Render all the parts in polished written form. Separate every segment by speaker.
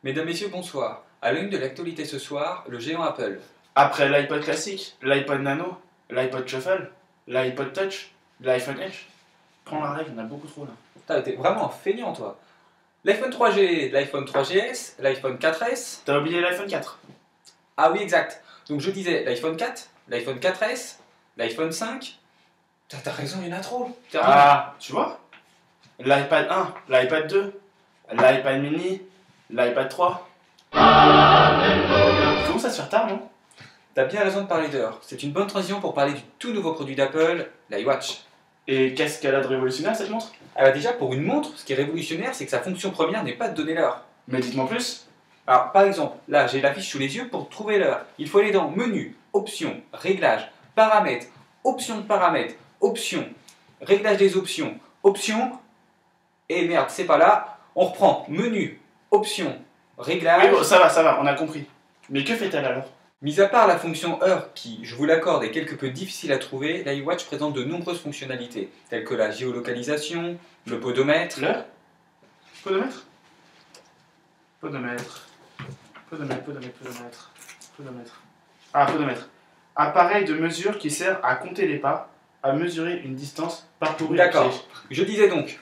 Speaker 1: Mesdames, Messieurs, bonsoir. À l'une de l'actualité ce soir, le géant Apple.
Speaker 2: Après l'iPod classique, l'iPod Nano, l'iPod Shuffle, l'iPod Touch, l'iPhone Edge. Prends la règle, il y en a beaucoup trop là.
Speaker 1: T'as été vraiment un feignant, toi. L'iPhone 3G, l'iPhone 3GS, l'iPhone 4S.
Speaker 2: T'as oublié l'iPhone 4.
Speaker 1: Ah oui, exact. Donc je disais l'iPhone 4, l'iPhone 4S, l'iPhone 5. T'as raison, il y en a trop.
Speaker 2: Ah, tu vois? L'iPad 1, l'iPad 2, l'iPad mini, l'iPad 3. Il commence à se faire tard, non?
Speaker 1: T'as bien raison de parler d'heure. C'est une bonne transition pour parler du tout nouveau produit d'Apple, l'iWatch.
Speaker 2: Et qu'est-ce qu'elle a de révolutionnaire cette montre?
Speaker 1: Alors déjà, pour une montre, ce qui est révolutionnaire, c'est que sa fonction première n'est pas de donner l'heure.
Speaker 2: Mais dites-moi plus.
Speaker 1: Alors, par exemple, là, j'ai la fiche sous les yeux pour trouver l'heure. Il faut aller dans Menu, Options, Réglages, Paramètres, Options de paramètres, Options, Réglage des options, Options, et merde, c'est pas là. On reprend Menu, Options, Réglages.
Speaker 2: Oui, bon, ça va, on a compris. Mais que fait-elle alors?
Speaker 1: Mis à part la fonction heure qui, je vous l'accorde, est quelque peu difficile à trouver, l'iWatch présente de nombreuses fonctionnalités, telles que la géolocalisation, le podomètre.
Speaker 2: L'heure? Podomètre? Podomètre. Podomètre. Ah, podomètre. Appareil de mesure qui sert à compter les pas, à mesurer une distance parcourue à pied.
Speaker 1: D'accord. Je disais donc,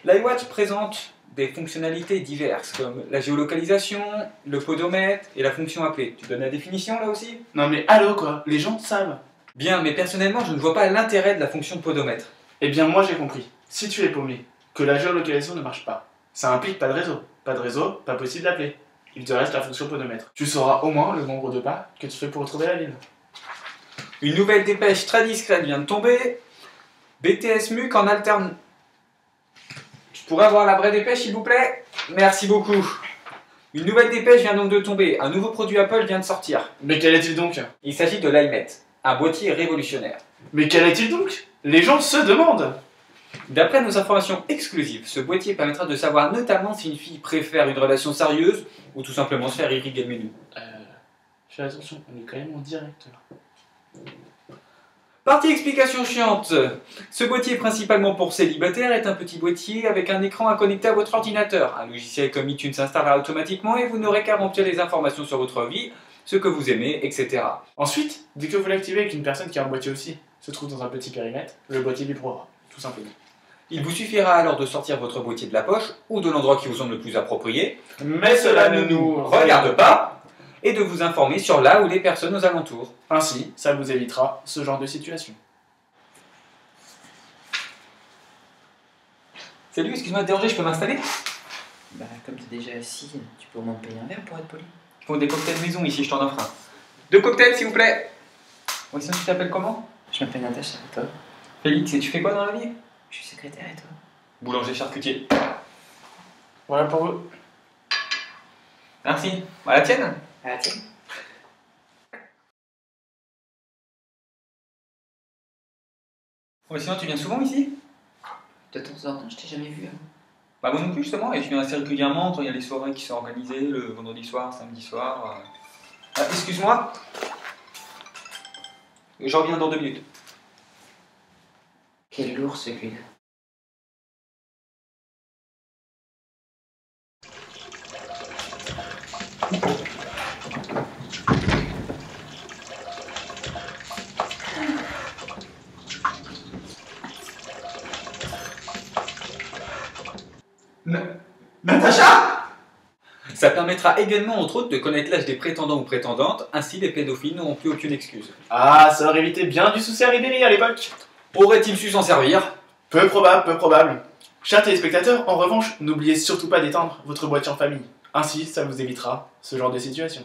Speaker 1: l'iWatch présente des fonctionnalités diverses, comme la géolocalisation, le podomètre et la fonction appelée. Tu donnes la définition là aussi?
Speaker 2: Non mais allô quoi, les gens savent.
Speaker 1: Bien, mais personnellement, je ne vois pas l'intérêt de la fonction de podomètre.
Speaker 2: Eh bien moi j'ai compris. Si tu es paumé, que la géolocalisation ne marche pas, ça implique pas de réseau. Pas de réseau, pas possible d'appeler. Il te reste la fonction podomètre. Tu sauras au moins le nombre de pas que tu fais pour retrouver la ville.
Speaker 1: Une nouvelle dépêche très discrète vient de tomber. BTS MUC en alterne... Je pourrais avoir la vraie dépêche, s'il vous plaît? Merci beaucoup. Une nouvelle dépêche vient donc de tomber. Un nouveau produit Apple vient de sortir.
Speaker 2: Mais quel est-il donc?
Speaker 1: Il s'agit de l'iMate, un boîtier révolutionnaire.
Speaker 2: Mais quel est-il donc? Les gens se demandent.
Speaker 1: D'après nos informations exclusives, ce boîtier permettra de savoir notamment si une fille préfère une relation sérieuse ou tout simplement se faire irriguer le menu.
Speaker 2: Fais attention, on est quand même en direct là.
Speaker 1: Partie explication chiante. Ce boîtier principalement pour célibataires est un petit boîtier avec un écran à connecter à votre ordinateur. Un logiciel comme iTunes s'installera automatiquement et vous n'aurez qu'à remplir les informations sur votre vie, ce que vous aimez, etc.
Speaker 2: Ensuite, dès que vous l'activez avec une personne qui a un boîtier aussi, se trouve dans un petit périmètre, le boîtier vibrera, tout simplement.
Speaker 1: Il vous suffira alors de sortir votre boîtier de la poche ou de l'endroit qui vous semble le plus approprié,
Speaker 2: Mais cela ne nous
Speaker 1: regarde pas, et de vous informer sur là où les personnes aux alentours.
Speaker 2: Ainsi, ça vous évitera ce genre de situation.
Speaker 1: Salut, excuse-moi de déranger, je peux m'installer?
Speaker 3: Bah, comme t'es déjà assis, tu peux au moins me payer un verre pour être poli.
Speaker 1: Ils font des cocktails maison ici, je t'en offre un. 2 cocktails s'il vous plaît. Bon, sinon tu t'appelles comment?
Speaker 3: Je m'appelle Natacha, et toi?
Speaker 1: Félix, et tu fais quoi dans la vie?
Speaker 3: Je suis secrétaire, et toi?
Speaker 1: Boulanger charcutier.
Speaker 2: Voilà pour vous.
Speaker 1: Merci. À la tienne?
Speaker 3: À la tienne.
Speaker 1: Bon, sinon tu viens souvent ici?
Speaker 3: De temps en temps, je t'ai jamais vu. Hein.
Speaker 1: Bah moi non plus justement, et je viens assez régulièrement quand il y a les soirées qui sont organisées, le vendredi soir, samedi soir. Excuse-moi. Je reviens dans 2 minutes.
Speaker 3: Quel lourd celui-là.
Speaker 1: Natacha! Ça permettra également, entre autres, de connaître l'âge des prétendants ou prétendantes, ainsi les pédophiles n'auront plus aucune excuse.
Speaker 2: Ah, ça aurait évité bien du souci à Ribéry à l'époque.
Speaker 1: Aurait-il su s'en servir?
Speaker 2: Peu probable, peu probable. Chers téléspectateurs, en revanche, n'oubliez surtout pas d'éteindre votre boîtier en famille. Ainsi, ça vous évitera ce genre de situation.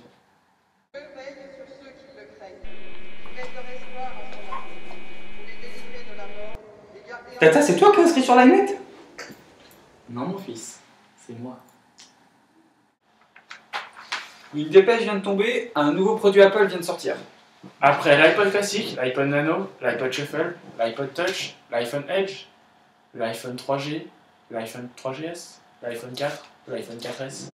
Speaker 1: Tata, c'est toi qui as inscrit sur l'iMate?
Speaker 2: Non, mon fils, c'est moi.
Speaker 1: Une dépêche vient de tomber, un nouveau produit Apple vient de sortir.
Speaker 2: Après l'iPod classique, l'iPod Nano, l'iPod Shuffle, l'iPod Touch, l'iPhone Edge, l'iPhone 3G, l'iPhone 3GS, l'iPhone 4, l'iPhone 4S.